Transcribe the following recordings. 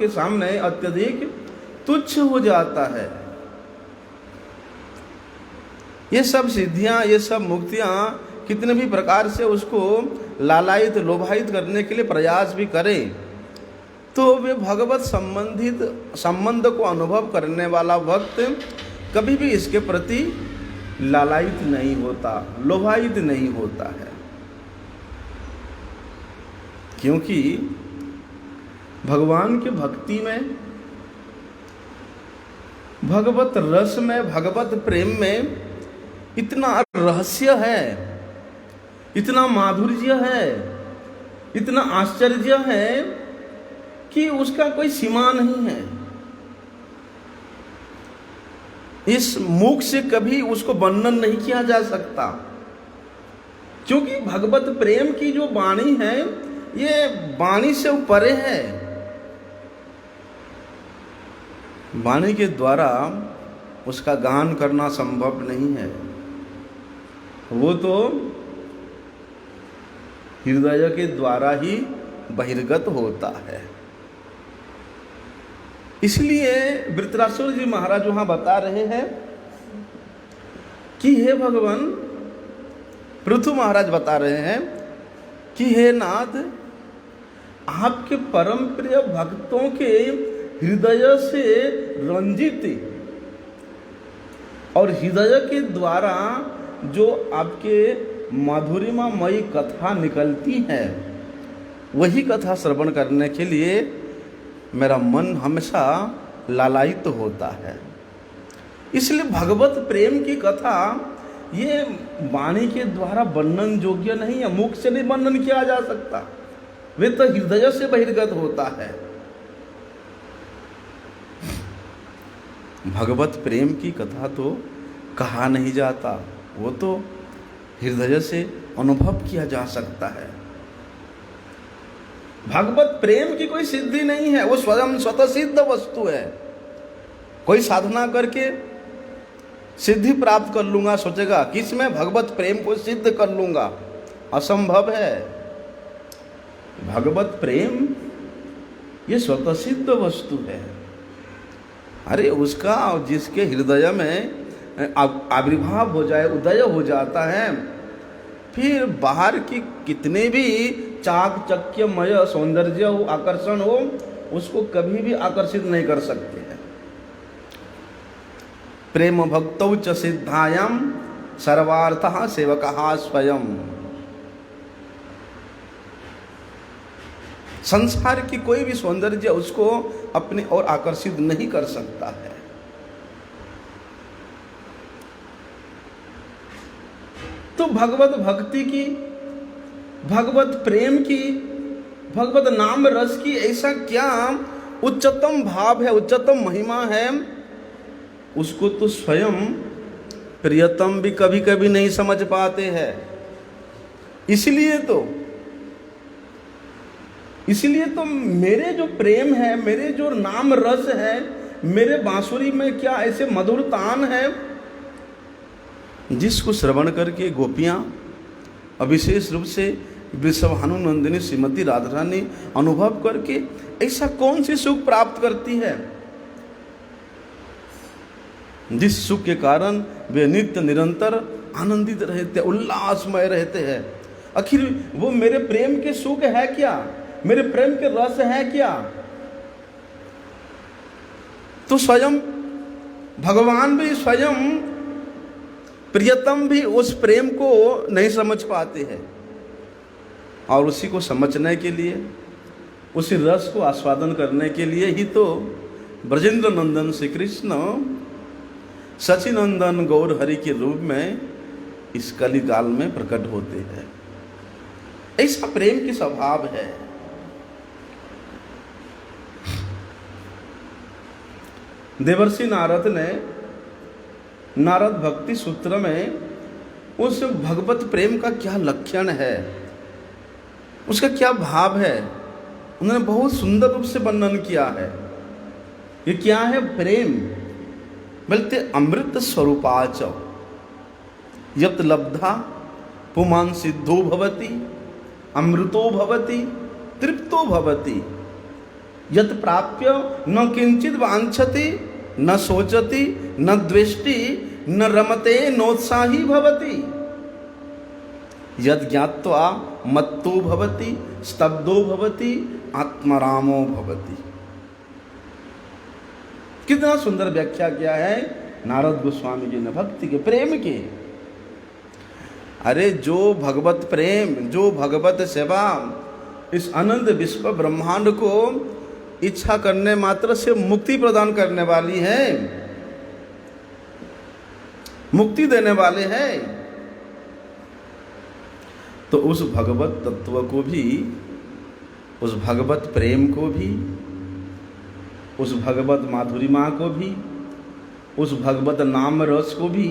के सामने अत्यधिक तुच्छ हो जाता है। ये सब सिद्धियां, ये सब मुक्तियां कितने भी प्रकार से उसको लालायित लोभायित करने के लिए प्रयास भी करें, तो वे भगवत संबंध को अनुभव करने वाला भक्त कभी भी इसके प्रति लालायित नहीं होता, लोभायित नहीं होता है। क्योंकि भगवान के भक्ति में, भगवत रस में, भगवत प्रेम में इतना रहस्य है, इतना माधुर्य है, इतना आश्चर्य है कि उसका कोई सीमा नहीं है। इस मुख से कभी उसको वर्णन नहीं किया जा सकता, क्योंकि भगवत प्रेम की जो वाणी है ये वाणी से परे है। वाणी के द्वारा उसका गान करना संभव नहीं है, वो तो हृदय के द्वारा ही बहिर्गत होता है। इसलिए वृत्रासुर जी महाराज वहां बता रहे हैं कि हे भगवान, पृथु महाराज बता रहे हैं कि हे नाथ, आपके परम प्रिय भक्तों के हृदय से रंजित और हृदय के द्वारा जो आपके माधुर्यमयी कथा निकलती है, वही कथा श्रवण करने के लिए मेरा मन हमेशा लालायित होता है। इसलिए भगवत प्रेम की कथा ये वाणी के द्वारा वर्णन योग्य नहीं है, मुख से नहीं वर्णन किया जा सकता, वे तो हृदय से बहिर्गत होता है। भगवत प्रेम की कथा तो कहा नहीं जाता, वो तो हृदय से अनुभव किया जा सकता है। भगवत प्रेम की कोई सिद्धि नहीं है, वो स्वयं स्वतः सिद्ध वस्तु है। कोई साधना करके सिद्धि प्राप्त कर लूंगा सोचेगा किसमें भगवत प्रेम को सिद्ध कर लूंगा, असंभव है। भगवत प्रेम ये स्वतः सिद्ध वस्तु है। अरे उसका जिसके हृदय में आविर्भाव हो जाए, उदय हो जाता है, फिर बाहर की कितने भी चाकचक्यमय सौंदर्य हो, आकर्षण हो, उसको कभी भी आकर्षित नहीं कर सकते हैं। प्रेम भक्तौ च सिद्धायाम सर्वार्थः सेवकः स्वयं। संसार की कोई भी सौंदर्य उसको अपने और आकर्षित नहीं कर सकता है। तो भगवत भक्ति की, भगवत प्रेम की, भगवत नाम रस की ऐसा क्या उच्चतम भाव है, उच्चतम महिमा है, उसको तो स्वयं प्रियतम भी कभी कभी नहीं समझ पाते हैं। इसलिए तो मेरे जो प्रेम है, मेरे जो नाम रस है, मेरे बांसुरी में क्या ऐसे मधुर तान है, जिसको श्रवण करके गोपियां, विशेष रूप से वृषभानु नंदिनी श्रीमती राधा रानी अनुभव करके ऐसा कौन सी सुख प्राप्त करती है, जिस सुख के कारण वे नित्य निरंतर आनंदित रहते, उल्लासमय रहते हैं। आखिर वो मेरे प्रेम के सुख है क्या, मेरे प्रेम के रस है क्या? तो स्वयं भगवान भी, स्वयं प्रियतम भी उस प्रेम को नहीं समझ पाते हैं, और उसी को समझने के लिए, उसी रस को आस्वादन करने के लिए ही तो ब्रजेंद्र नंदन श्री कृष्ण सचिनंदन गौर हरि के रूप में इस कली काल में प्रकट होते हैं। ऐसा प्रेम की स्वभाव है। देवर्षि नारद ने नारद भक्ति सूत्र में उस भगवत प्रेम का क्या लक्षण है, उसका क्या भाव है, उन्होंने बहुत सुंदर रूप से वर्णन किया है। ये क्या है प्रेम? बोलते अमृत स्वरूपाच यत लब्धा पुमान सिद्धो भवति, अमृतो भवति, तृप्तो भवति। यत प्राप्य न किंचित वांछति न सोचति न द्वेष्टि न रमते नोत्साही भवति। यद ज्ञात्वा मत्तो भवति स्तब्धो भवति आत्मरामो भवति। कितना सुंदर व्याख्या किया है नारद गोस्वामी जी ने भक्ति के, प्रेम के। अरे जो भगवत प्रेम, जो भगवत सेवा इस अनंत विश्व ब्रह्मांड को इच्छा करने मात्र से मुक्ति प्रदान करने वाली है, मुक्ति देने वाले हैं, तो उस भगवत तत्व को भी, उस भगवत प्रेम को भी, उस भगवत माधुरिमा को भी, उस भगवत नाम रस को भी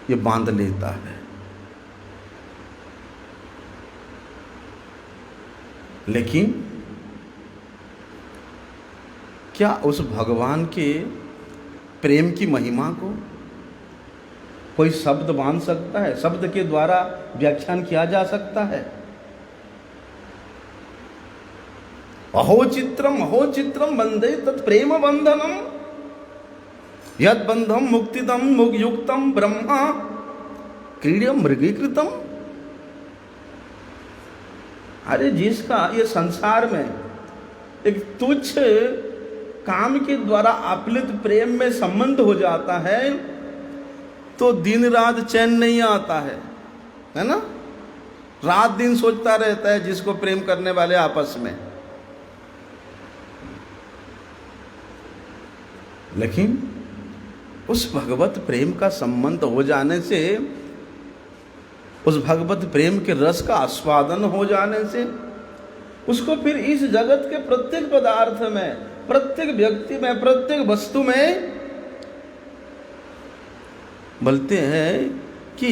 ये बांध लेता है। लेकिन क्या उस भगवान के प्रेम की महिमा को कोई शब्द बांध सकता है? शब्द के द्वारा व्याख्यान किया जा सकता है? अहो चित्रम बंदे तत्प्रेम बंधनम यद बंधम मुक्तिदम मुक्युक्तम ब्रह्मा क्रीड्यम मृगीकृतम। अरे जिसका ये संसार में एक तुच्छ काम के द्वारा आप्लित प्रेम में संबंध हो जाता है तो दिन रात चैन नहीं आता है ना? रात दिन सोचता रहता है जिसको प्रेम करने वाले आपस में। लेकिन उस भगवत प्रेम का संबंध हो जाने से, उस भगवत प्रेम के रस का आस्वादन हो जाने से, उसको फिर इस जगत के प्रत्येक पदार्थ में, प्रत्येक व्यक्ति में, प्रत्येक वस्तु में बोलते हैं कि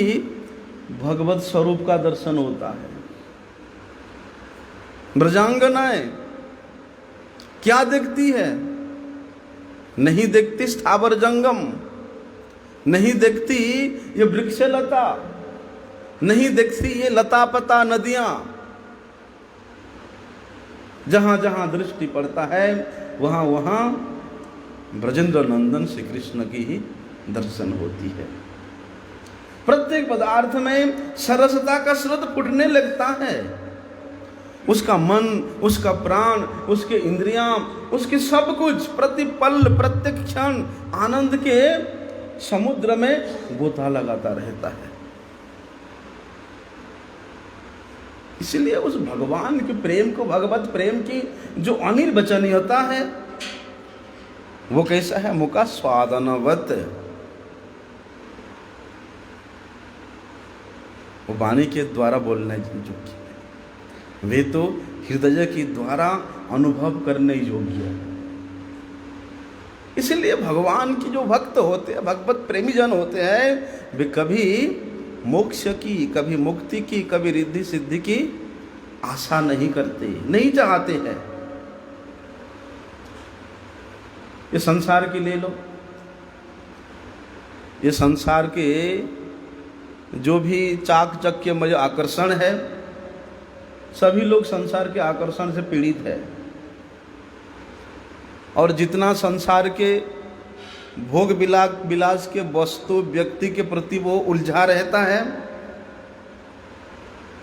भगवत स्वरूप का दर्शन होता है। ब्रजांगनाएं क्या देखती है? नहीं देखती स्थावर जंगम, नहीं देखती ये वृक्ष लता, नहीं देखती ये लता पता नदियां। जहां जहां दृष्टि पड़ता है वहां वहां ब्रजेंद्र नंदन श्री कृष्ण की ही दर्शन होती है। प्रत्येक पदार्थ में सरसता का स्रोत फूटने लगता है। उसका मन, उसका प्राण, उसके इंद्रियां, उसके सब कुछ प्रतिपल प्रत्येक क्षण आनंद के समुद्र में गोता लगाता रहता है। इसलिए उस भगवान के प्रेम को, भगवत प्रेम की जो अनिर्वचनीयता है वो कैसा है? मुका स्वादनवत। वो वाणी के द्वारा बोलने योग्य है, वे तो हृदय के द्वारा अनुभव करने योग्य है। इसलिए भगवान की जो भक्त होते हैं, भगवत प्रेमी जन होते हैं, वे कभी मोक्ष की, कभी मुक्ति की, कभी रिद्धि सिद्धि की आशा नहीं करते, नहीं चाहते हैं। ये संसार की ले लो, ये संसार के जो भी चाक चक्य में आकर्षण है, सभी लोग संसार के आकर्षण से पीड़ित है। और जितना संसार के भोग विलास के वस्तु व्यक्ति के प्रति वो उलझा रहता है,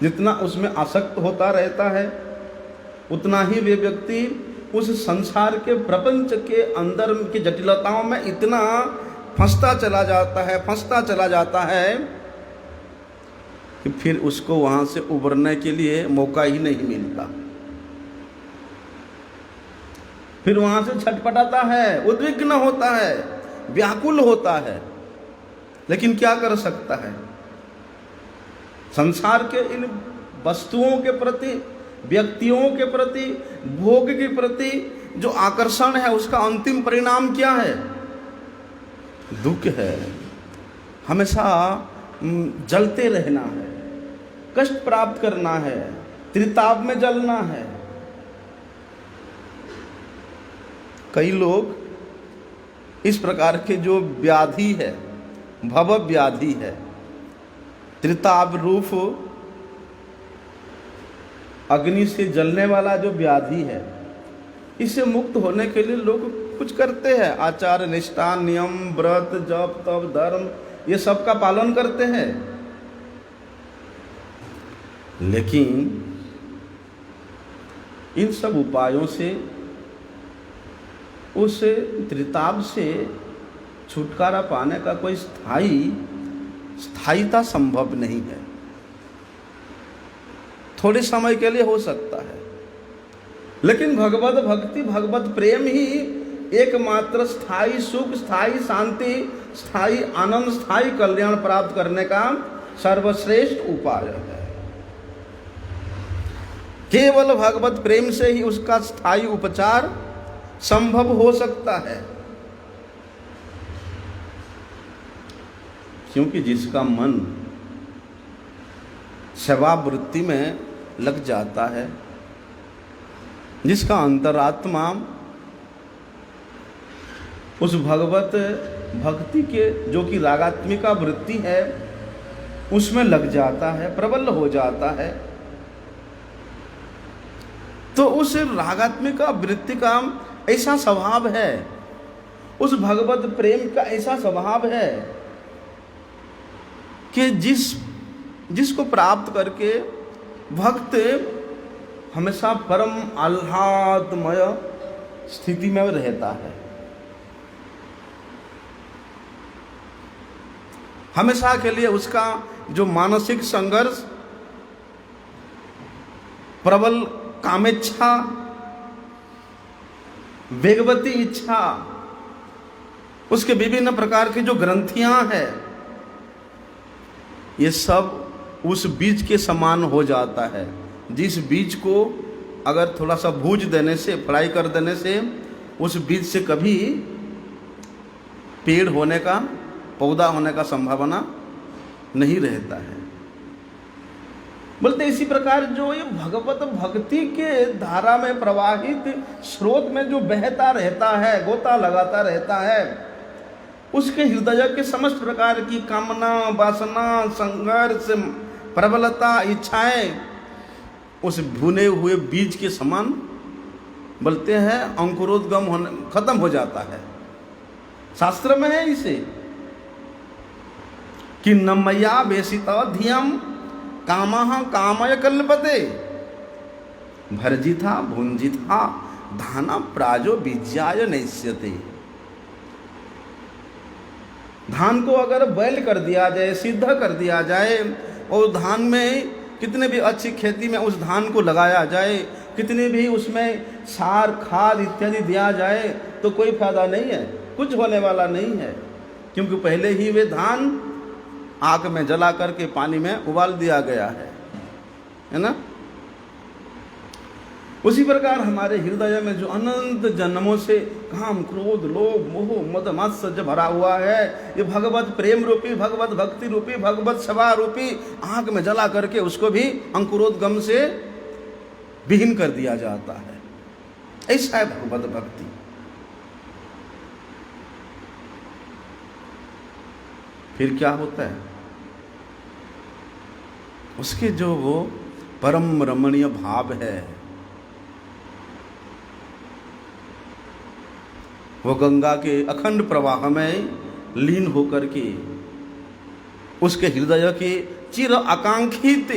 जितना उसमें आसक्त होता रहता है, उतना ही वे व्यक्ति उस संसार के प्रपंच के अंदर की जटिलताओं में इतना फंसता चला जाता है कि फिर उसको वहां से उबरने के लिए मौका ही नहीं मिलता। फिर वहां से छटपटाता है, उद्विग्न होता है, व्याकुल होता है। लेकिन क्या कर सकता है? संसार के इन वस्तुओं के प्रति, व्यक्तियों के प्रति, भोग के प्रति जो आकर्षण है, उसका अंतिम परिणाम क्या है? दुख है। हमेशा जलते रहना है, कष्ट प्राप्त करना है, त्रिताप में जलना है। कई लोग इस प्रकार के जो व्याधि है, भव व्याधि है, त्रिताप रूप अग्नि से जलने वाला जो व्याधि है, इससे मुक्त होने के लिए लोग कुछ करते हैं, आचार निष्ठा नियम व्रत जप तप धर्म ये सब का पालन करते हैं, लेकिन इन सब उपायों से उस त्रिताप से छुटकारा पाने का कोई स्थायीता संभव नहीं है। थोड़े समय के लिए हो सकता है, लेकिन भगवत भक्ति भगवत प्रेम ही एकमात्र स्थायी सुख, स्थायी शांति, स्थायी आनंद, स्थायी कल्याण प्राप्त करने का सर्वश्रेष्ठ उपाय है। केवल भगवत प्रेम से ही उसका स्थायी उपचार संभव हो सकता है, क्योंकि जिसका मन सेवा वृत्ति में लग जाता है, जिसका अंतरात्मा उस भगवत भक्ति के जो कि रागात्मिका वृत्ति है उसमें लग जाता है, प्रबल हो जाता है, तो उस रागात्मिका वृत्ति का ऐसा स्वभाव है, उस भगवत प्रेम का ऐसा स्वभाव है कि जिसको प्राप्त करके भक्त हमेशा परम आह्लादमय स्थिति में रहता है, हमेशा के लिए उसका जो मानसिक संघर्ष, प्रबल कामेच्छा, वेगवती इच्छा, उसके विभिन्न प्रकार की जो ग्रंथियां हैं, ये सब उस बीज के समान हो जाता है, जिस बीज को अगर थोड़ा सा भूज देने से, फ्राई कर देने से उस बीज से कभी पेड़ होने का, पौधा होने का संभावना नहीं रहता है। बोलते इसी प्रकार जो ये भगवत भक्ति के धारा में प्रवाहित स्रोत में जो बहता रहता है, गोता लगाता रहता है, उसके हृदय के समस्त प्रकार की कामना, वासना, संघर्ष, प्रबलता, इच्छाएं उस भुने हुए बीज के समान बोलते हैं अंकुरोद्गम होने खत्म हो जाता है। शास्त्र में है इसे कि नमया वेशित धियम कामः कामय कल्पते भर्जिता भुंजिता धाना प्राजो बीज्याय नैष्यते। धान को अगर बैल कर दिया जाए, सिद्ध कर दिया जाए, और धान में कितने भी अच्छी खेती में उस धान को लगाया जाए, कितने भी उसमें सार खाद इत्यादि दिया जाए, तो कोई फायदा नहीं है, कुछ होने वाला नहीं है, क्योंकि पहले ही वे धान आग में जला करके पानी में उबाल दिया गया है ना। उसी प्रकार हमारे हृदय में जो अनंत जन्मों से काम, क्रोध, लोभ, मोह, मद, मात्सर्य भरा हुआ है, ये भगवत प्रेम रूपी, भगवत भक्ति रूपी, भगवत सेवा रूपी आग में जला करके उसको भी अंकुरोद्गम से विहीन कर दिया जाता है। ऐसा है भगवत भक्ति। फिर क्या होता है, उसके जो वो परम रमणीय भाव है, वो गंगा के अखंड प्रवाह में लीन होकर के उसके हृदय के चिर आकांक्षित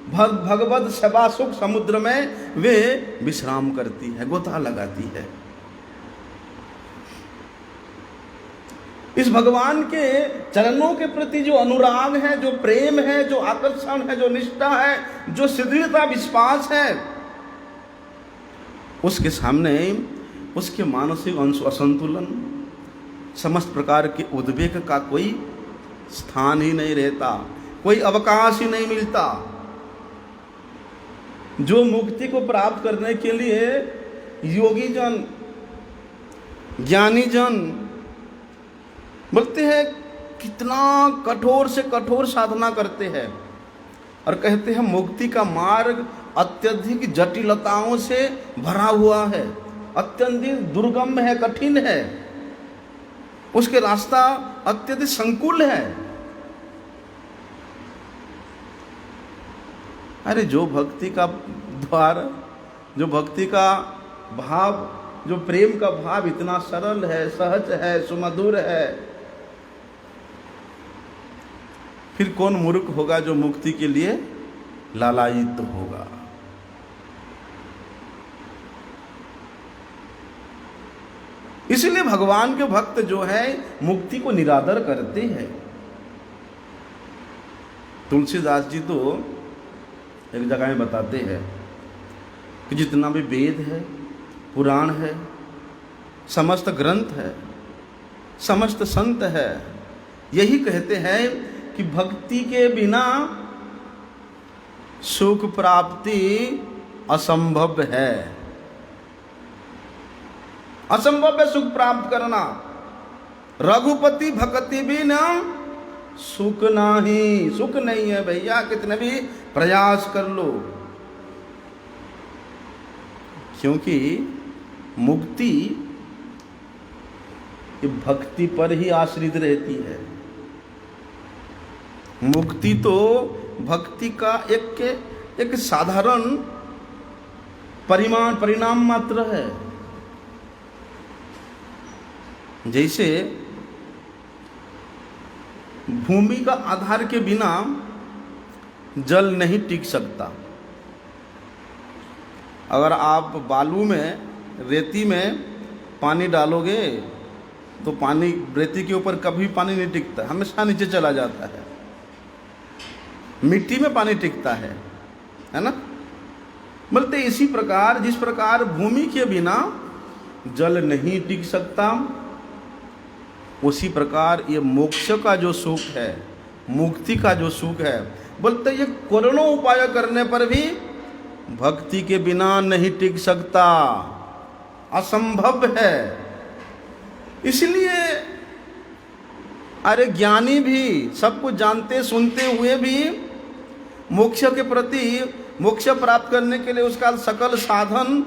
भगवत सेवा सुख समुद्र में वे विश्राम करती है, गोता लगाती है। इस भगवान के चरणों के प्रति जो अनुराग है, जो प्रेम है, जो आकर्षण है, जो निष्ठा है, जो शिथिलता विश्वास है, उसके सामने उसके मानसिक असंतुलन, समस्त प्रकार के उद्वेग का कोई स्थान ही नहीं रहता, कोई अवकाश ही नहीं मिलता। जो मुक्ति को प्राप्त करने के लिए योगी जन, ज्ञानी जन बोलते हैं कितना कठोर से कठोर साधना करते हैं और कहते हैं मुक्ति का मार्ग अत्यधिक जटिलताओं से भरा हुआ है, अत्यधिक दुर्गम है, कठिन है, उसके रास्ता अत्यधिक संकुल है। अरे जो भक्ति का द्वार, जो भक्ति का भाव, जो प्रेम का भाव इतना सरल है, सहज है, सुमधुर है, फिर कौन मूर्ख होगा जो मुक्ति के लिए लालायित होगा। इसलिए भगवान के भक्त जो है मुक्ति को निरादर करते हैं। तुलसीदास जी तो एक जगह में बताते हैं कि जितना भी वेद है, पुराण है, समस्त ग्रंथ है, समस्त संत है, यही कहते हैं कि भक्ति के बिना सुख प्राप्ति असंभव है। असंभव है सुख प्राप्त करना। रघुपति भक्ति बिना सुख नहीं, सुख नहीं है भैया, कितने भी प्रयास कर लो। क्योंकि मुक्ति भक्ति पर ही आश्रित रहती है। मुक्ति तो भक्ति का एक साधारण परिणाम मात्र है। जैसे भूमि का आधार के बिना जल नहीं टिक सकता। अगर आप बालू में, रेती में पानी डालोगे तो पानी, रेती के ऊपर कभी पानी नहीं टिकता, हमेशा नीचे चला जाता है। मिट्टी में पानी टिकता है ना। बोलते इसी प्रकार, जिस प्रकार भूमि के बिना जल नहीं टिक सकता, उसी प्रकार ये मोक्ष का जो सुख है, मुक्ति का जो सुख है, बोलते ये करोड़ों उपाय करने पर भी भक्ति के बिना नहीं टिक सकता, असंभव है। इसलिए अरे ज्ञानी भी सब कुछ जानते सुनते हुए भी मोक्ष के प्रति, मोक्ष प्राप्त करने के लिए उसका सकल साधन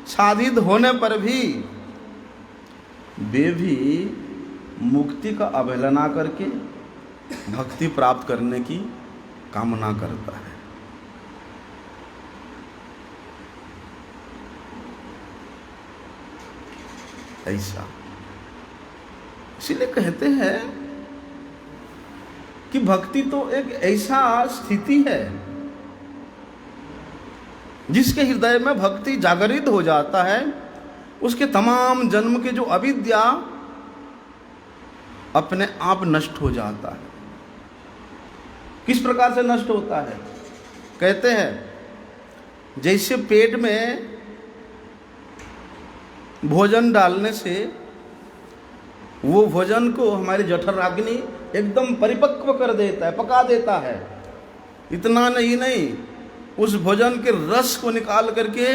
साधित होने पर भी वे भी मुक्ति का अवहेलना करके भक्ति प्राप्त करने की कामना करता है। ऐसा इसीलिए कहते हैं कि भक्ति तो एक ऐसा स्थिति है जिसके हृदय में भक्ति जागृत हो जाता है, उसके तमाम जन्म के जो अविद्या अपने आप नष्ट हो जाता है। किस प्रकार से नष्ट होता है? कहते हैं जैसे पेट में भोजन डालने से वो भोजन को हमारी जठराग्नि एकदम परिपक्व कर देता है, पका देता है। इतना नहीं, उस भोजन के रस को निकाल करके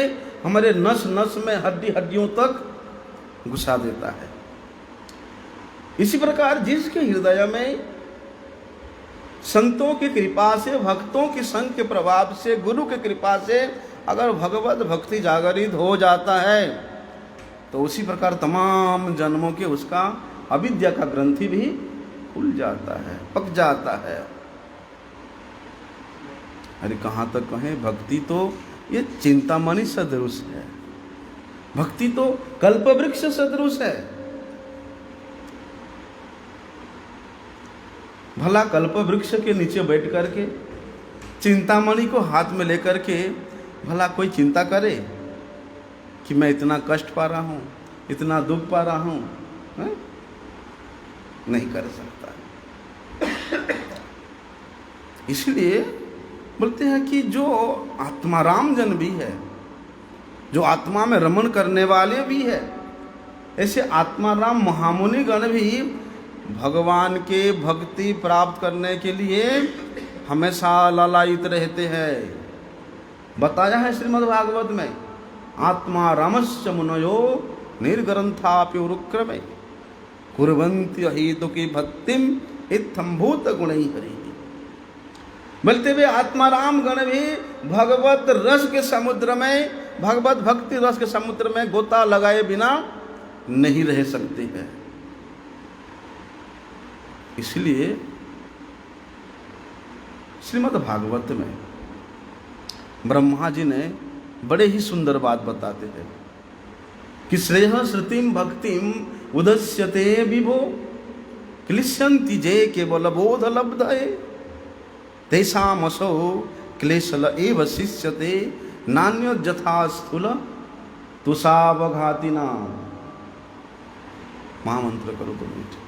हमारे नस नस में, हड्डियों तक घुसा देता है। इसी प्रकार जिसके हृदय में संतों की कृपा से, भक्तों की संग के प्रभाव से, गुरु की कृपा से अगर भगवत भक्ति जागृत हो जाता है तो उसी प्रकार तमाम जन्मों के उसका अविद्या का ग्रंथि भी खुल जाता है, पक जाता है। अरे कहाँ तक कहें, भक्ति तो ये चिंतामणि सदृश है, भक्ति तो कल्पवृक्ष सदृश है। भला कल्पवृक्ष के नीचे बैठ करके चिंतामणि को हाथ में लेकर के भला कोई चिंता करे कि मैं इतना कष्ट पा रहा हूँ, इतना दुख पा रहा हूँ? नहीं कर सकता। इसलिए बोलते हैं कि जो आत्माराम जन भी है, जो आत्मा में रमण करने वाले भी है, ऐसे आत्माराम महामुनि गण भी भगवान के भक्ति प्राप्त करने के लिए हमेशा लालायित रहते हैं। बताया है श्रीमद् भागवत में, आत्मा रामस्य मुनयो निर्ग्रंथापि उरुक्रमे कुर्वन्ति अहेतुकी भक्तिम इत्थम्भूत गुणैः हरिः। बोलते हुए आत्माराम गण भी भगवत रस के समुद्र में, भगवत भक्ति रस के समुद्र में गोता लगाए बिना नहीं रह सकते हैं। इसलिए श्रीमद् भागवत में ब्रह्मा जी ने बड़े ही सुंदर बात बताते हैं कि श्रेय श्रुतिम भक्तिम उदस्यते विभो क्लिश्यन्ति जे केवल बोध लब्धये तेषामसौ क्लेशल एव शिष्यते नान्यो यथा स्थूल तुषावघातिना। महामंत्र करो तो मीठे।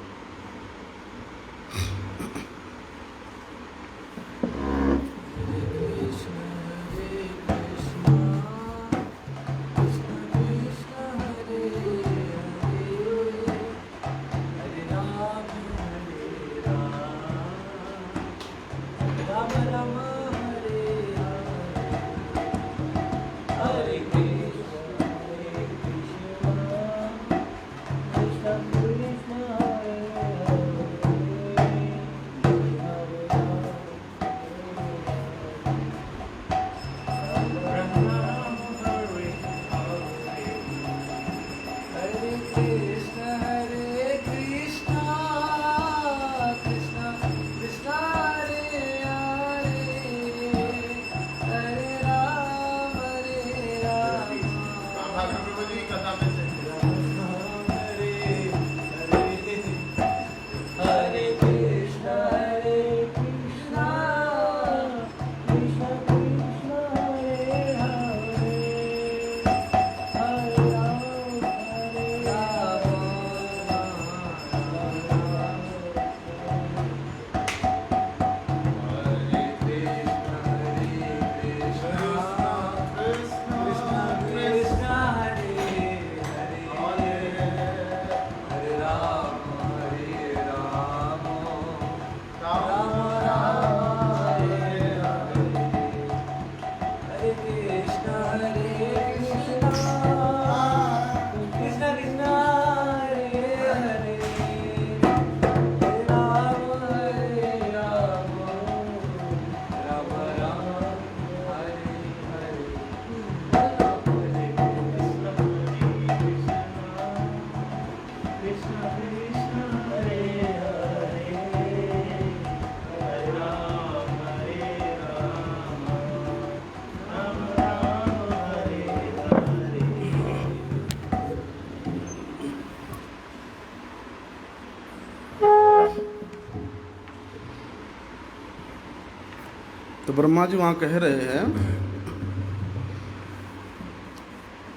तो ब्रह्मा जी वहाँ कह रहे हैं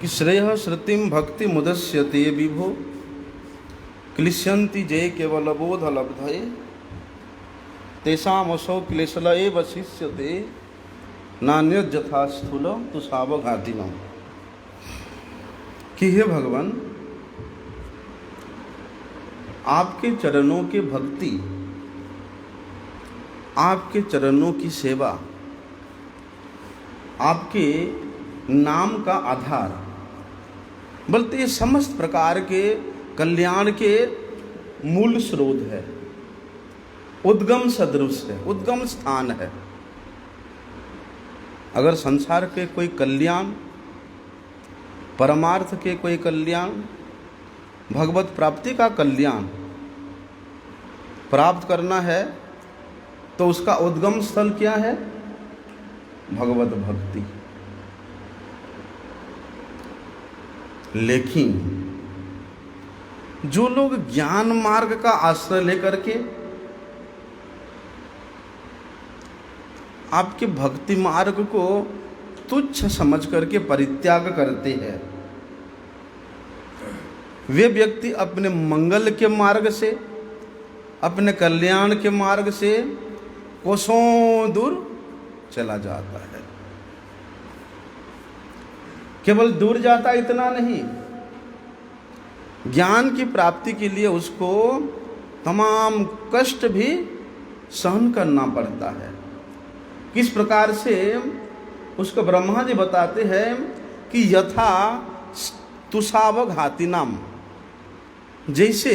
कि श्रेय श्रुतिम भक्ति मुदस्यते विभो क्लिश्यन्ति जे केवल बोध लब्धये तेषाम असौ क्लेशल एव शिष्यते नान्यत् यथा स्थूल तुषावघातिनम्। कि हे भगवान, आपके चरणों के भक्ति, आपके चरणों की सेवा, आपके नाम का आधार, बल्कि ये समस्त प्रकार के कल्याण के मूल स्रोत है, उद्गम सदृश है, उद्गम स्थान है। अगर संसार के कोई कल्याण, परमार्थ के कोई कल्याण, भगवत प्राप्ति का कल्याण प्राप्त करना है तो उसका उद्गम स्थल क्या है? भगवत भक्ति। लेकिन जो लोग ज्ञान मार्ग का आश्रय लेकर के आपके भक्ति मार्ग को तुच्छ समझ करके परित्याग करते हैं, वे व्यक्ति अपने मंगल के मार्ग से, अपने कल्याण के मार्ग से कोसों दूर चला जाता है। केवल दूर जाता इतना नहीं, ज्ञान की प्राप्ति के लिए उसको तमाम कष्ट भी सहन करना पड़ता है। किस प्रकार से उसको ब्रह्मा जी बताते हैं कि यथा तुषावघातिनाम, जैसे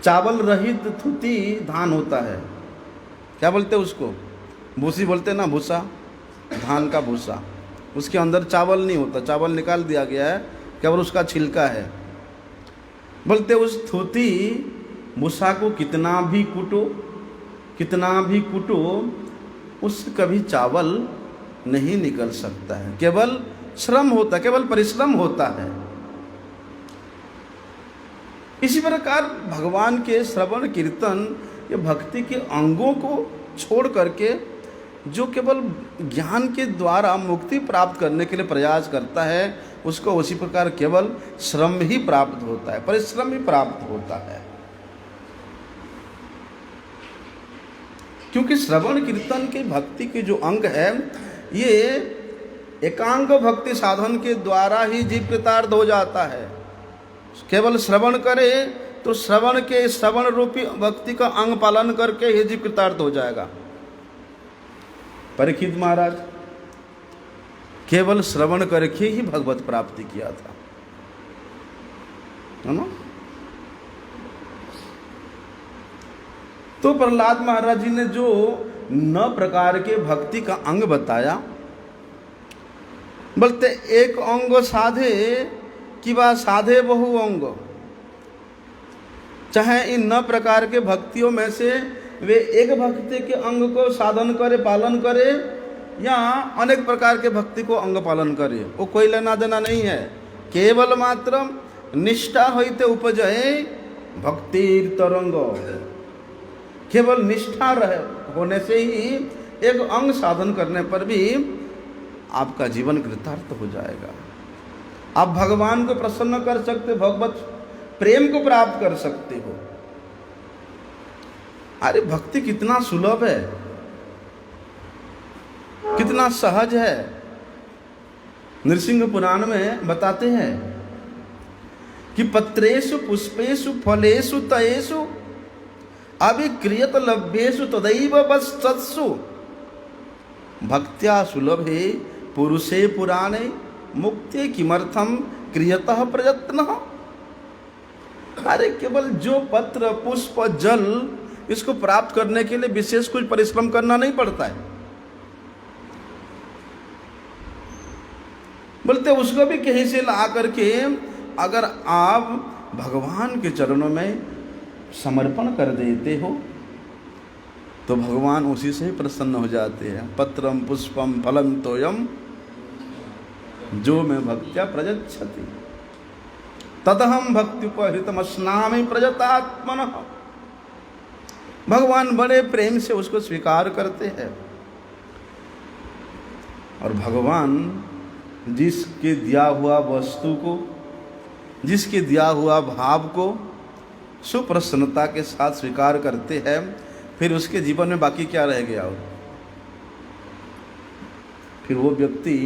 चावल रहित थुती धान होता है, क्या बोलते हैं उसको? भूसी बोलते हैं ना, भूसा, धान का भूसा। उसके अंदर चावल नहीं होता, चावल निकाल दिया गया है, केवल उसका छिलका है। बोलते उस थुती भूसा को कितना भी कूटो, कितना भी कूटो, उससे कभी चावल नहीं निकल सकता है। केवल श्रम होता है, केवल परिश्रम होता है। इसी प्रकार भगवान के श्रवण कीर्तन या भक्ति के अंगों को छोड़ करके जो केवल ज्ञान के द्वारा मुक्ति प्राप्त करने के लिए प्रयास करता है, उसको उसी प्रकार केवल श्रम ही प्राप्त होता है, परिश्रम ही प्राप्त होता है। क्योंकि श्रवण कीर्तन के भक्ति के जो अंग है, ये एकांग भक्ति साधन के द्वारा ही जीव कृतार्थ हो जाता है। केवल श्रवण करे तो श्रवण के श्रवण रूपी भक्ति का अंग पालन करके ही जीव कृतार्थ हो जाएगा। परीक्षित महाराज केवल श्रवण करके ही भगवत प्राप्ति किया था, है ना। तो प्रहलाद महाराज जी ने जो 9 प्रकार के भक्ति का अंग बताया, बोलते एक अंग साधे कि बा साधे बहु अंग। चाहे इन 9 प्रकार के भक्तियों में से वे एक भक्ति के अंग को साधन करे, पालन करे, या अनेक प्रकार के भक्ति को अंग पालन करे, वो कोई लेना देना नहीं है। केवल मात्र निष्ठा होते उपजय भक्तिर तरंग। केवल निष्ठा होने से ही एक अंग साधन करने पर भी आपका जीवन कृतार्थ हो जाएगा। आप भगवान को प्रसन्न कर सकते, भगवत प्रेम को प्राप्त कर सकते हो। अरे भक्ति कितना सुलभ है, कितना सहज है। नृसिंह पुराण में बताते हैं कि पत्रेषु पुष्पेषु फलेषु तयेषु अभिक्रियत लभ्येषु तदैव वत्सत्सु भक्त्या सुलभे पुरुषे पुराणे मुक्ति किमर्थम क्रियतः प्रयत्न। अरे केवल जो पत्र पुष्प जल, इसको प्राप्त करने के लिए विशेष कुछ परिश्रम करना नहीं पड़ता है। बोलते उसको भी कहीं से ला करके अगर आप भगवान के चरणों में समर्पण कर देते हो तो भगवान उसी से ही प्रसन्न हो जाते हैं। पत्रम पुष्पम फलम तोयम जो में भक्त्या प्रयच्छति तदहम भक्त्युपहृतमस्नामि प्रयतात्मनः। भगवान बड़े प्रेम से उसको स्वीकार करते हैं, और भगवान जिसके दिया हुआ वस्तु को, जिसके दिया हुआ भाव को सुप्रसन्नता के साथ स्वीकार करते हैं, फिर उसके जीवन में बाकी क्या रह गया हो। फिर वो व्यक्ति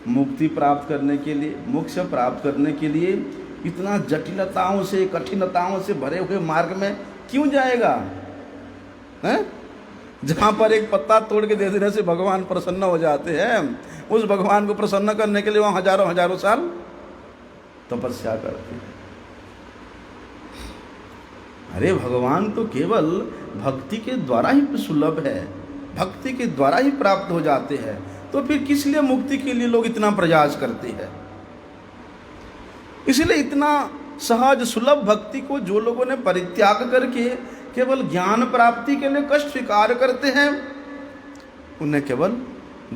मुक्ति प्राप्त करने के लिए, मोक्ष प्राप्त करने के लिए इतना जटिलताओं से, कठिनताओं से भरे हुए मार्ग में क्यों जाएगा, हैं? जहाँ पर एक पत्ता तोड़ के दे देने से भगवान प्रसन्न हो जाते हैं, उस भगवान को प्रसन्न करने के लिए वहाँ हजारों हजारों साल तपस्या करते हैं। अरे भगवान तो केवल भक्ति के द्वारा ही सुलभ है, भक्ति के द्वारा ही प्राप्त हो जाते हैं। तो फिर किस लिए मुक्ति के लिए लोग इतना प्रयास करते हैं। इसलिए इतना सहज सुलभ भक्ति को जो लोगों ने परित्याग करके केवल ज्ञान प्राप्ति के लिए कष्ट स्वीकार करते हैं, उन्हें केवल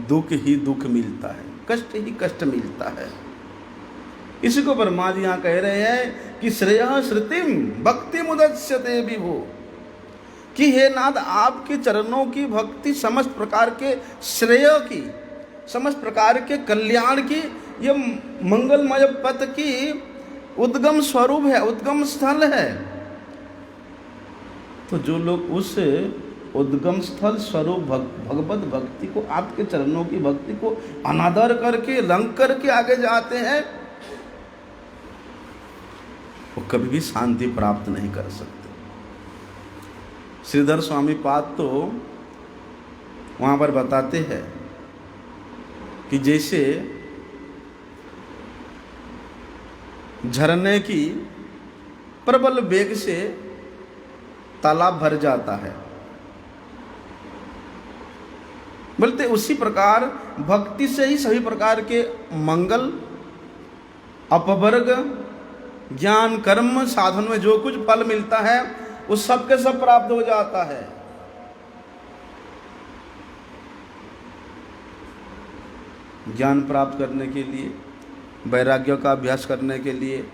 दुख ही दुख मिलता है, कष्ट ही कष्ट मिलता है। इसी को ब्रह्मा जी यहाँ कह रहे हैं कि श्रेयः श्रुतिम भक्ति मुदच्यते विभो, कि हे नाथ आपके चरणों की भक्ति समस्त प्रकार के श्रेय की, समस्त प्रकार के कल्याण की, ये मंगलमय पथ की उद्गम स्वरूप है, उद्गम स्थल है। तो जो लोग उस उद्गम स्थल स्वरूप भगवत भक्ति को, आपके चरणों की भक्ति को अनादर करके, रंग करके आगे जाते हैं, वो कभी भी शांति प्राप्त नहीं कर सकते। श्रीधर स्वामी पाद तो वहाँ पर बताते हैं कि जैसे झरने की प्रबल वेग से तालाब भर जाता है, बोलते उसी प्रकार भक्ति से ही सभी प्रकार के मंगल, अपवर्ग, ज्ञान, कर्म, साधन में जो कुछ फल मिलता है उस सब के सब प्राप्त हो जाता है। ज्ञान प्राप्त करने के लिए, वैराग्य का अभ्यास करने के लिए,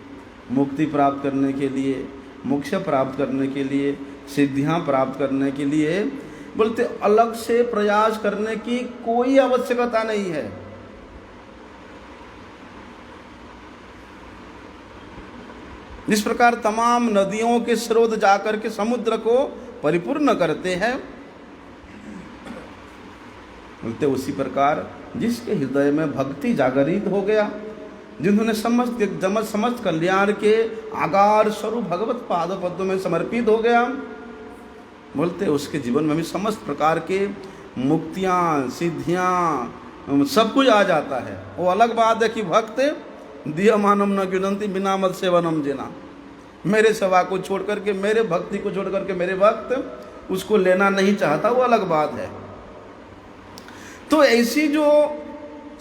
मुक्ति प्राप्त करने के लिए, मोक्ष प्राप्त करने के लिए, सिद्धियां प्राप्त करने के लिए, बोलते अलग से प्रयास करने की कोई आवश्यकता नहीं है। जिस प्रकार तमाम नदियों के स्रोत जाकर के समुद्र को परिपूर्ण करते हैं, बोलते उसी प्रकार जिसके हृदय में भक्ति जागृत हो गया, जिन्होंने समस्त कल्याण के आगार स्वरूप भगवत पाद पद्मों में समर्पित हो गया, बोलते उसके जीवन में भी समस्त प्रकार के मुक्तियाँ, सिद्धियाँ, सब कुछ आ जाता है। वो अलग बात है कि भक्त दीयमानम न गिनंती बिना मत सेवनम जेना, मेरे सेवा को छोड़ करके, मेरे भक्ति को छोड़ करके मेरे भक्त उसको लेना नहीं चाहता, वो अलग बात है। तो ऐसी जो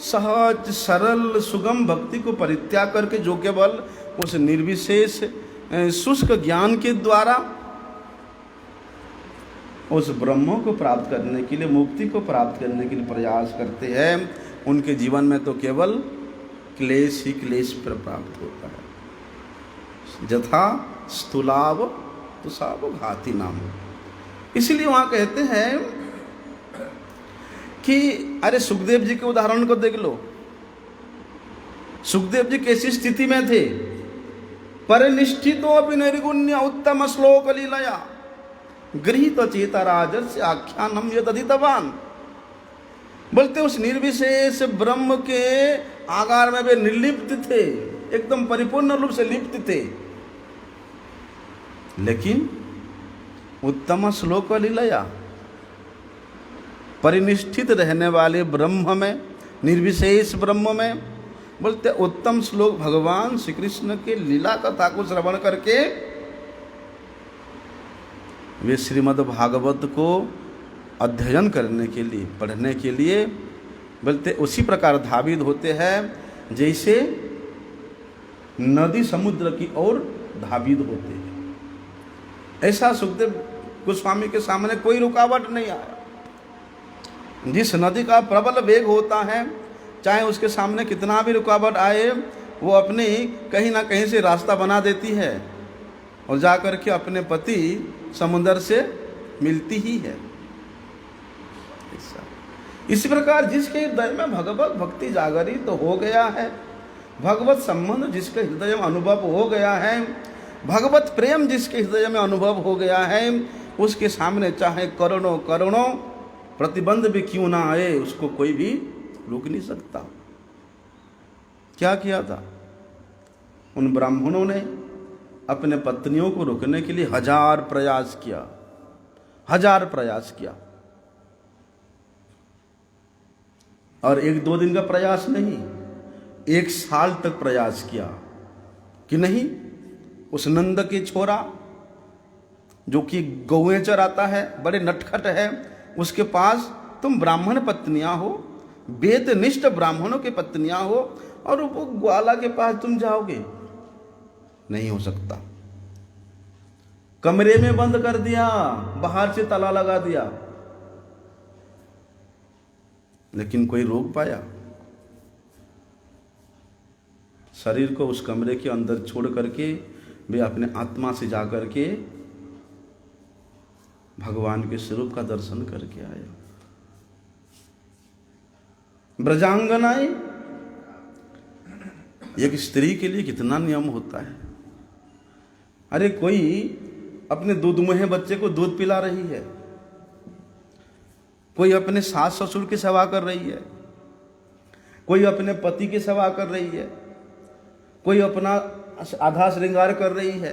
सहज सरल सुगम भक्ति को परित्याग करके जो केवल उस निर्विशेष शुष्क ज्ञान के द्वारा उस ब्रह्म को प्राप्त करने के लिए, मुक्ति को प्राप्त करने के लिए प्रयास करते हैं, उनके जीवन में तो केवल क्लेश ही क्लेश पर प्राप्त होता है। जथा स्थूलाव तुषाव घाति नाम। इसलिए वहाँ कहते हैं कि अरे सुखदेव जी के उदाहरण को देख लो। सुखदेव जी कैसी स्थिति में थे? परिनिष्ठितो अपि निर्गुण्य उत्तम श्लोक लीलया गृहीत चेता राजस्य आख्यानम यदधितवान। बोलते उस निर्विशेष ब्रह्म के आकार में वे निर्लिप्त थे, एकदम परिपूर्ण रूप से लिप्त थे, लेकिन उत्तम श्लोक लीलया, परिनिष्ठित रहने वाले ब्रह्म में, निर्विशेष ब्रह्म में, बोलते उत्तम श्लोक भगवान श्री कृष्ण के लीला कथा को श्रवण करके वे श्रीमद् भागवत को अध्ययन करने के लिए, पढ़ने के लिए, बोलते उसी प्रकार धावित होते हैं जैसे नदी समुद्र की ओर धावित होते हैं। ऐसा सुखदेव गोस्वामी के सामने कोई रुकावट नहीं आया। जिस नदी का प्रबल वेग होता है, चाहे उसके सामने कितना भी रुकावट आए, वो अपनी कहीं ना कहीं से रास्ता बना देती है और जाकर के अपने पति समुद्र से मिलती ही है। इसी प्रकार जिसके हृदय में भगवत भक्ति जागृत तो हो गया है, भगवत संबंध जिसके हृदय में अनुभव हो गया है, भगवत प्रेम जिसके हृदय में अनुभव हो गया है, उसके सामने चाहे करोड़ों करोड़ों प्रतिबंध भी क्यों ना आए, उसको कोई भी रोक नहीं सकता। क्या किया था उन ब्राह्मणों ने? अपने पत्नियों को रोकने के लिए 1000 प्रयास किया, 1000 प्रयास किया। और 1-2 दिन का प्रयास नहीं, 1 साल तक प्रयास किया कि नहीं, उस नंद के छोरा जो कि गौएं चराता है, बड़े नटखट है, उसके पास तुम ब्राह्मण पत्नियां हो, वेदनिष्ठ ब्राह्मणों की पत्नियां हो, और वो ग्वाला के पास तुम जाओगे? नहीं हो सकता। कमरे में बंद कर दिया, बाहर से ताला लगा दिया, लेकिन कोई रोक पाया? शरीर को उस कमरे के अंदर छोड़ करके वे अपने आत्मा से जाकर के भगवान के स्वरूप का दर्शन करके आए। ब्रजांगनाएं, एक स्त्री के लिए कितना नियम होता है। अरे कोई अपने दूध मुहे बच्चे को दूध पिला रही है, कोई अपने सास ससुर की सेवा कर रही है, कोई अपने पति की सेवा कर रही है, कोई अपना आधा श्रृंगार कर रही है,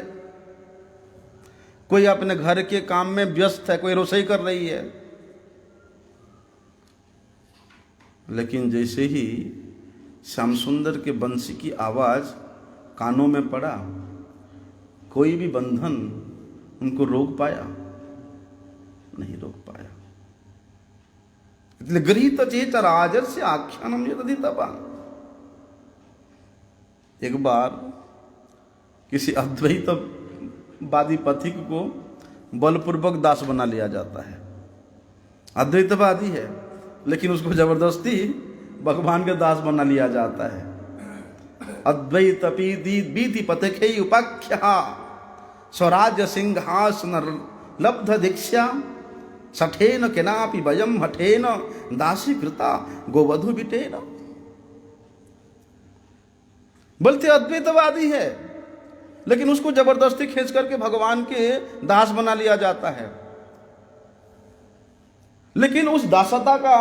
कोई अपने घर के काम में व्यस्त है, कोई रसोई कर रही है। लेकिन जैसे ही श्याम सुंदर के बंसी की आवाज कानों में पड़ा, कोई भी बंधन उनको रोक पाया? नहीं रोक पाया। इसलिए गृहीत चेत राजस्य आख्यानम यदधितवान। एक बार किसी अद्वैतवादी पथिक को बलपूर्वक दास बना लिया जाता है। अद्वैतवादी है, लेकिन उसको जबरदस्ती भगवान के दास बना लिया जाता है। अद्वैत बीति पथखे उपाख्या स्वराज्य सिंहासन लब्ध दीक्षा सठेन केनापि वयम हठेन दासी कृता गोवधु बिटेन। बोलते अद्वैतवादी है, लेकिन उसको जबरदस्ती खींच करके भगवान के दास बना लिया जाता है। लेकिन उस दासता का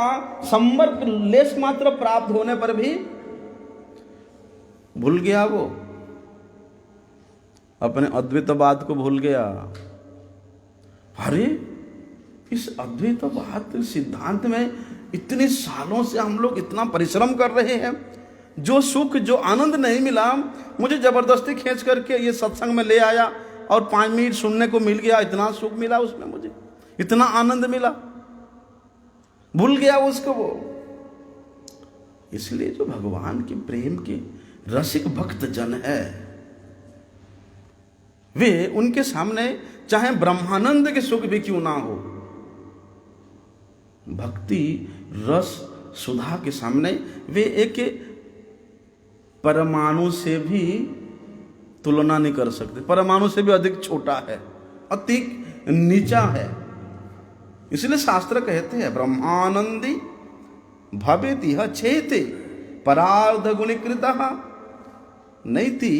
संवर्ग लेश मात्र प्राप्त होने पर भी भूल गया, वो अपने अद्वैतवाद को भूल गया। अरे इस अद्वैतवाद सिद्धांत में इतने सालों से हम लोग इतना परिश्रम कर रहे हैं, जो सुख जो आनंद नहीं मिला, मुझे जबरदस्ती खींच करके ये सत्संग में ले आया और 5 मिनट सुनने को मिल गया, इतना सुख मिला उसमें, मुझे इतना आनंद मिला, भूल गया उसको वो। इसलिए जो भगवान के प्रेम के रसिक भक्त जन है, वे उनके सामने चाहे ब्रह्मानंद के सुख भी क्यों ना हो, भक्ति रस सुधा के सामने वे एक परमाणु से भी तुलना नहीं कर सकते। परमाणु से भी अधिक छोटा है, अधिक नीचा है। इसलिए शास्त्र कहते हैं ब्रह्मानंदी भवेति यह चेते परार्ध गुणीकृतः नैति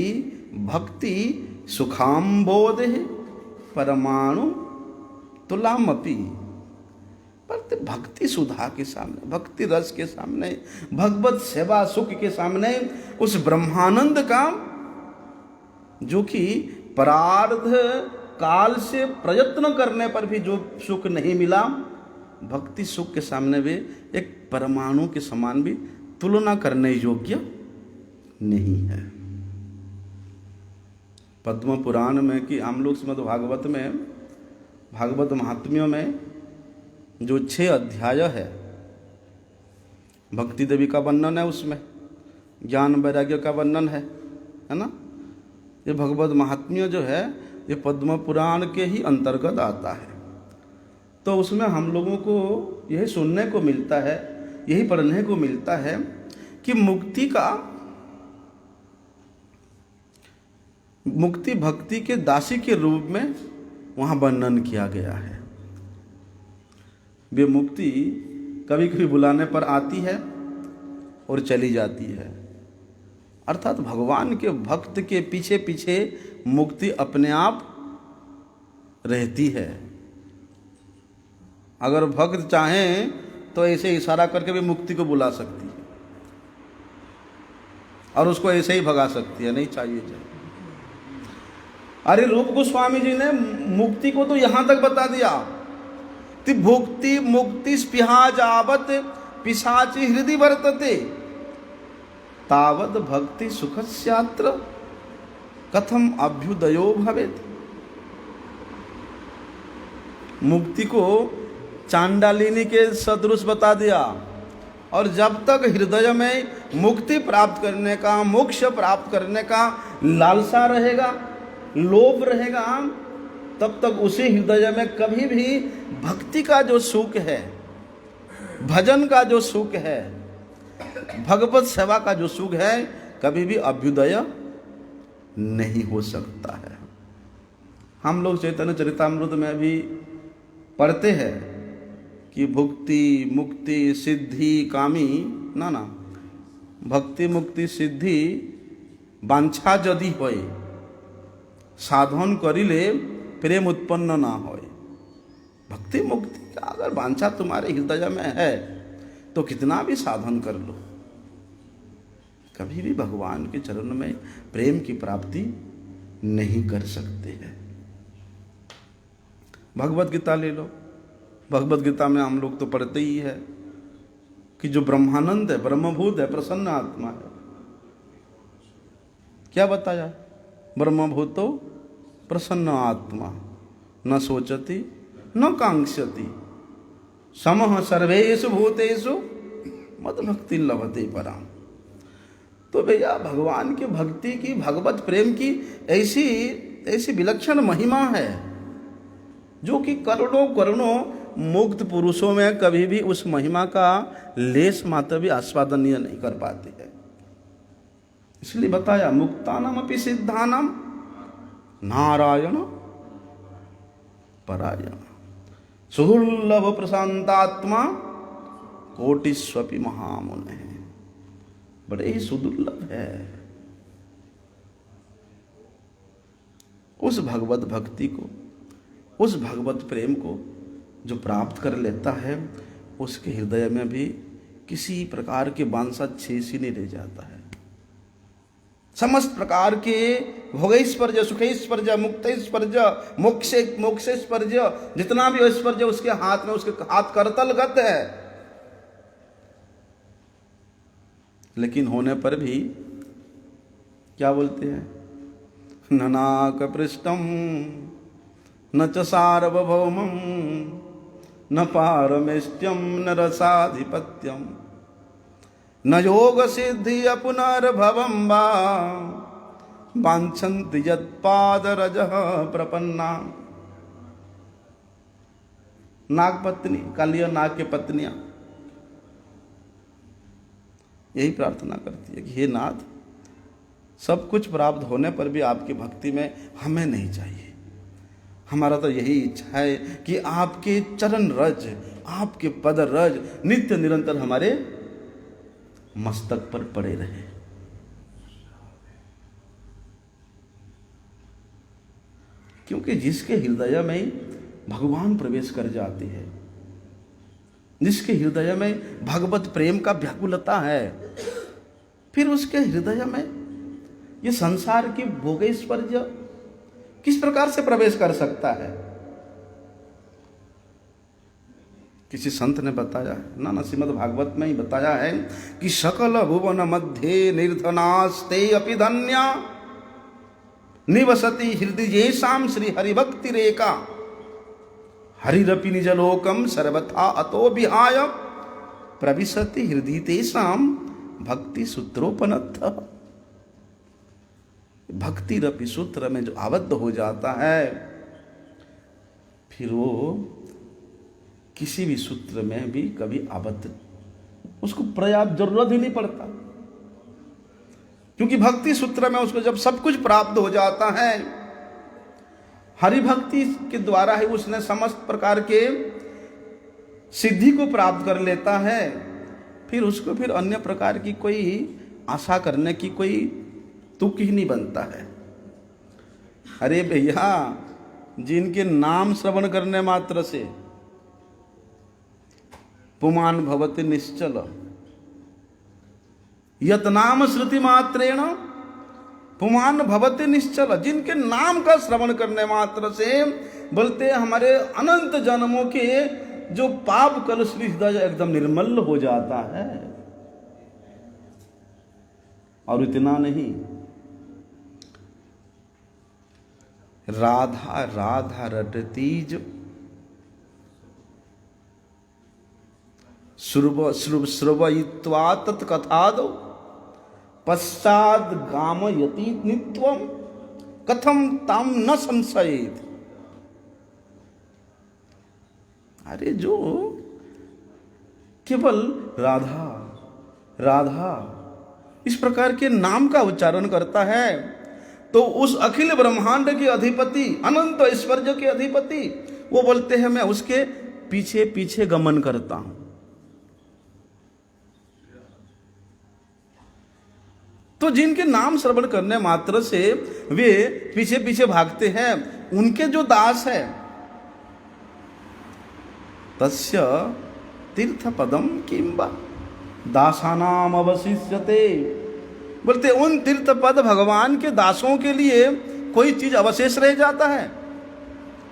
भक्ति सुखाम्बोधे परमाणु तुलामपि। पर भक्ति सुधा के सामने, भक्ति रस के सामने, भगवत सेवा सुख के सामने, उस ब्रह्मानंद का जो कि परार्ध काल से प्रयत्न करने पर भी जो सुख नहीं मिला, भक्ति सुख के सामने वे एक परमाणु के समान भी तुलना करने योग्य नहीं है। पद्म पुराण में कि हम लोग श्रीमद् भागवत में, भागवत महात्म्यों में जो 6 अध्याय है, भक्ति देवी का वर्णन है, उसमें ज्ञान वैराग्य का वर्णन है ना। ये भगवत महात्म्य जो है ये पद्म पुराण के ही अंतर्गत आता है। तो उसमें हम लोगों को यही सुनने को मिलता है, यही पढ़ने को मिलता है कि मुक्ति भक्ति के दासी के रूप में वहाँ वर्णन किया गया है। वे मुक्ति कभी कभी बुलाने पर आती है और चली जाती है, अर्थात भगवान के भक्त के पीछे पीछे मुक्ति अपने आप रहती है। अगर भक्त चाहें तो ऐसे इशारा करके भी मुक्ति को बुला सकती है और उसको ऐसे ही भगा सकती है, नहीं चाहिए चाहिए। अरे रूप गोस्वामी जी ने मुक्ति को तो यहां तक बता दिया, भुक्ति मुक्ति स्पृहा जावत पिशाची हृदय वर्तते तावत भक्ति सुखस्यात्र कथम अभ्युदयो भवेत्। मुक्ति को चांडालिनी के सदृश बता दिया, और जब तक हृदय में मुक्ति प्राप्त करने का, मोक्ष प्राप्त करने का लालसा रहेगा, लोभ रहेगा, तब तक उसी हृदय में कभी भी भक्ति का जो सुख है, भजन का जो सुख है, भगवत सेवा का जो सुख है, कभी भी अभ्युदय नहीं हो सकता है। हम लोग चैतन्य चरितामृत में भी पढ़ते हैं कि भुक्ति मुक्ति सिद्धि कामी ना भक्ति मुक्ति सिद्धि वांछा यदि होय साधन करिले प्रेम उत्पन्न ना होय। भक्ति मुक्ति का अगर वांछा तुम्हारे हृदय में है तो कितना भी साधन कर लो, कभी भी भगवान के चरण में प्रेम की प्राप्ति नहीं कर सकते हैं। भगवत गीता ले लो, भगवत गीता में हम लोग तो पढ़ते ही है कि जो ब्रह्मानंद है, ब्रह्मभूत है, प्रसन्न आत्मा है। क्या बताया? ब्रह्मभूतो प्रसन्न आत्मा न सोचति न कांक्षति समः सर्वेषु भूतेषु मद भक्ति लभते पराम। तो भैया भगवान की भक्ति की, भगवत प्रेम की ऐसी विलक्षण महिमा है जो कि करोड़ों करोड़ों मुक्त पुरुषों में कभी भी उस महिमा का लेस मात्र भी आस्वादनीय नहीं कर पाते हैं। इसलिए बताया मुक्तानाम अपि सिद्धानाम नारायण परायण सुदुर्लभ प्रशांतात्मा कोटिस्वपि महामुने। बड़े ही सुदुर्लभ है। उस भगवत भक्ति को, उस भगवत प्रेम को जो प्राप्त कर लेता है, उसके हृदय में भी किसी प्रकार के वांछा शेष ही नहीं रह जाता है। समस्त प्रकार के भोगैश्वर्य, सुखैश्वर्य, मुक्तैश्वर्य, मोक्षैश्वर्य, जितना भी ऐश्वर्य उसके हाथ में, उसके हाथ करतलगत है। लेकिन होने पर भी क्या बोलते हैं, न नाक पृष्ठम न च सार्वभौमम न पारमेष्ट्यम न रसाधिपत्यम न योग सिद्धि अपुनर्भवम वा वांछन्ति यत्पादरजः प्रपन्ना। नागपत्नी, कालिया नाग के पत्नियां यही प्रार्थना करती है कि हे नाथ, सब कुछ प्राप्त होने पर भी आपकी भक्ति में हमें नहीं चाहिए। हमारा तो यही इच्छा है कि आपके चरण रज, आपके पद रज नित्य निरंतर हमारे मस्तक पर पड़े रहे। क्योंकि जिसके हृदय में भगवान प्रवेश कर जाते हैं, जिसके हृदय में भगवत प्रेम का व्याकुलता है, फिर उसके हृदय में ये संसार की भोगैश्वर्य किस प्रकार से प्रवेश कर सकता है। किसी संत ने बताया है, ना श्रीमद् भागवत में ही बताया है कि सकल भुवन मध्य निर्धनास्ते अपि धन्या निवसति हृदयेषां श्री हरिभक्ति रेखा हरिरपि निजलोकम सर्वथा अतो विहाय प्रविशति हृदय तेषां भक्ति सूत्रोपनत्थ। भक्ति रपि सूत्र में जो आबद्ध हो जाता है, फिर वो किसी भी सूत्र में भी कभी आबद्ध, उसको पर्याप्त जरूरत ही नहीं पड़ता। क्योंकि भक्ति सूत्र में उसको जब सब कुछ प्राप्त हो जाता है, हरिभक्ति के द्वारा ही उसने समस्त प्रकार के सिद्धि को प्राप्त कर लेता है, फिर उसको फिर अन्य प्रकार की कोई आशा करने की कोई तुक ही नहीं बनता है। अरे भैया, जिनके नाम श्रवण करने मात्र से पुमान भवति निश्चल, यत नाम श्रुति मात्रेण पुमान भवति निश्चल, जिनके नाम का श्रवण करने मात्र से बोलते हैं हमारे अनंत जन्मों के जो पाप कलुष हृदय एकदम निर्मल हो जाता है। और इतना नहीं, राधा राधा रटतीज श्रुवयित्वा तत्कथादौ पश्चाद गामयति नित्यम कथम ताम न संशयेत। अरे जो केवल राधा राधा इस प्रकार के नाम का उच्चारण करता है, तो उस अखिल ब्रह्मांड के अधिपति, अनंत ऐश्वर्य के अधिपति, वो बोलते हैं मैं उसके पीछे पीछे गमन करता हूं। तो जिनके नाम श्रवण करने मात्र से वे पीछे पीछे भागते हैं, उनके जो दास है, तस्य तीर्थ पदम किंबा दासानाम अवशिष्यते। बोलते उन तीर्थ पद भगवान के दासों के लिए कोई चीज अवशेष रह जाता है,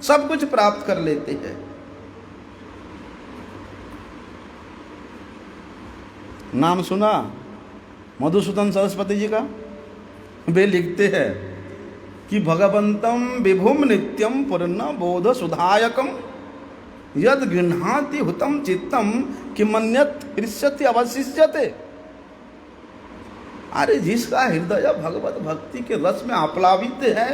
सब कुछ प्राप्त कर लेते हैं। नाम सुना मधुसूदन सरस्वती जी का? वे लिखते हैं कि भगवंतम विभुम नित्यम पूर्ण बोध सुधायकम यद गृह्णाति हुतम चित्तम किमन्यत हृष्यति अवशिष्यते। अरे जिसका हृदय भगवत भक्ति के रस में आप्लावित है,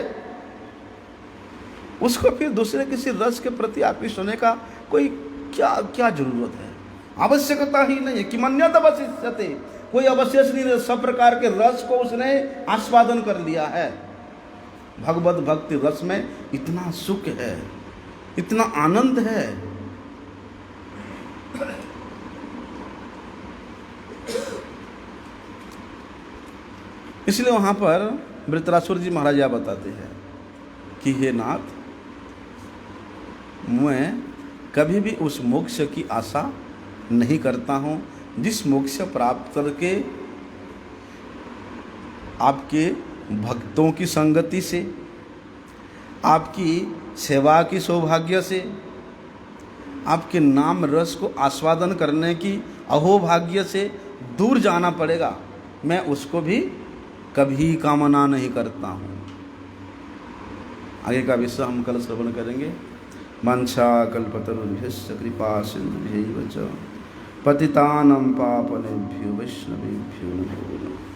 उसको फिर दूसरे किसी रस के प्रति आकृष्ट होने का कोई क्या क्या जरूरत है? आवश्यकता ही नहीं है। किमन्यत अवशिष्यते, कोई अवशेष नहीं है। सब प्रकार के रस को उसने आस्वादन कर लिया है। भगवत भक्ति रस में इतना सुख है, इतना आनंद है। इसलिए वहां पर वृत्रासुर जी महाराज यह बताते हैं कि हे नाथ, मैं कभी भी उस मोक्ष की आशा नहीं करता हूँ जिस मोक्ष प्राप्त करके आपके भक्तों की संगति से, आपकी सेवा की सौभाग्य से, आपके नाम रस को आस्वादन करने की अहोभाग्य से दूर जाना पड़ेगा, मैं उसको भी कभी कामना नहीं करता हूँ। आगे का विषय हम कल श्रवण करेंगे। वांछा कल्पतरुभ्यश्च कृपा सिन्धुभ्यैव च पतितानां पावनेभ्यो वैष्णवेभ्यो नमो नमः।